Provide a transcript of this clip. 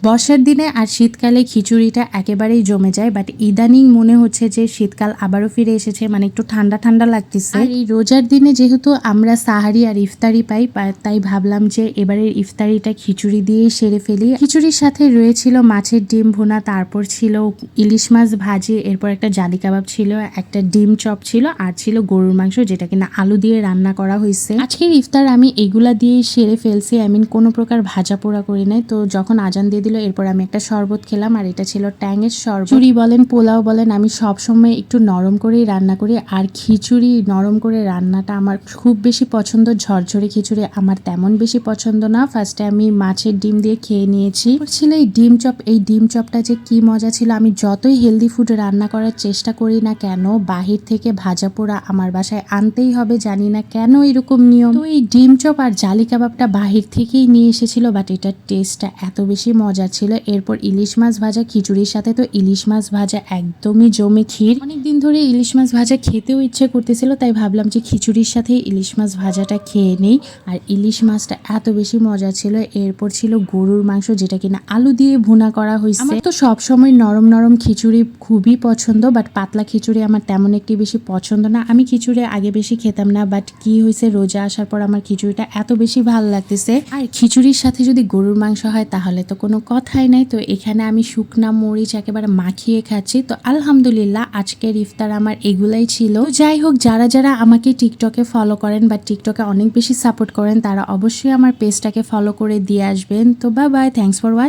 বর্ষার দিনে আর শীতকালে খিচুড়িটা একেবারেই জমে যায়, বাট ইদানিং মনে হচ্ছে যে শীতকাল আবারও ফিরে এসেছে, মানে একটু ঠান্ডা ঠান্ডা লাগতেছে। আর এই রোজার দিনে যেহেতু আমরা সাহারি আর ইফতারি পাই, তাই ভাবলাম যে এবারের ইফতারিটা খিচুড়ি দিয়েই সেরে ফেলি। খিচুড়ির সাথে রয়েছিল মাছের ডিম ভুনা, তারপর ছিল ইলিশ মাছ ভাজি, এরপর একটা জালি কাবাব ছিল, একটা ডিম চপ ছিল, আর ছিল গরুর মাংস যেটা কিনা আলু দিয়ে রান্না করা হয়েছে। আজকের ইফতার আমি এগুলা দিয়েই সেরে ফেলছি, কোনো প্রকার ভাজা পোড়া করি নাই। তো যখন আজান দিয়ে দিল এরপর আমি একটা শরবত খেলাম, আর এটা ছিল ট্যাঙের শরবত। খিচুড়ি বলেন পোলাও বলেন আমি সব সময় একটু নরম করেই রান্না করি, আর খিচুড়ি নরম করে রান্নাটা আমার খুব বেশি পছন্দ। ঝরঝরে খিচুড়ি আমার তেমন বেশি পছন্দ না। ফার্স্টে আমি মাছের ডিম দিয়ে খেয়ে নিয়েছি। ছিল এই ডিম চপ, এই ডিম চপটা যে কি মজা ছিল। আমি যতই হেলদি ফুড রান্না করার চেষ্টা করি না কেন, বাহির থেকে ভাজা পোড়া আমার বাসায় আনতেই হবে, জানি না কেন এরকম নিয়ম। তো এই ডিম চপ আর জালি কাবাবটা বাহির থেকেই নিয়ে এসেছিল, বাট এটার টেস্টটা এত বেশি মজা ছিল। এরপর ইলিশ মাছ ভাজা, খিচুড়ির সাথে তো ইলিশ মাছ ভাজা একদমই জমে ক্ষীর। অনেকদিন ধরে ইলিশ মাছ ভাজা খেতেও ইচ্ছে করতেছিল, তাই ভাবলাম যে খিচুড়ির সাথে ইলিশ মাছ ভাজাটা খেয়ে নেই। আর ইলিশ মাছটা এত বেশি মজা ছিল। এরপর ছিল গরুর মাংস যেটা কিনা আলু দিয়ে ভুনা করা হয়েছে। আমার তো সবসময় নরম নরম খিচুড়ি খুবই পছন্দ, বাট পাতলা খিচুড়ি আমার তেমন একটি বেশি পছন্দ না। আমি খিচুড়ি আগে বেশি খেতাম না, বাট কি হয়েছে রোজা আসার পর আমার খিচুড়িটা এত বেশি ভালো লাগতেছে। আর খিচুড়ির সাথে যদি গরুর মাংস হয় তাহলে তো কোনো কথাই নাই। তো এখানে আমি শুকনা মরিচ একেবারে মাখিয়ে খাচ্ছি। তো আলহামদুলিল্লাহ আজকের ইফতার আমার এগুলাই ছিল। যাই হোক, যারা যারা আমাকে টিকটকে ফলো করেন বা টিকটকে অনেক বেশি সাপোর্ট করেন তারা অবশ্যই আমার পেজটাকে ফলো করে দিয়ে আসবেন। তো bye bye, thanks for watching.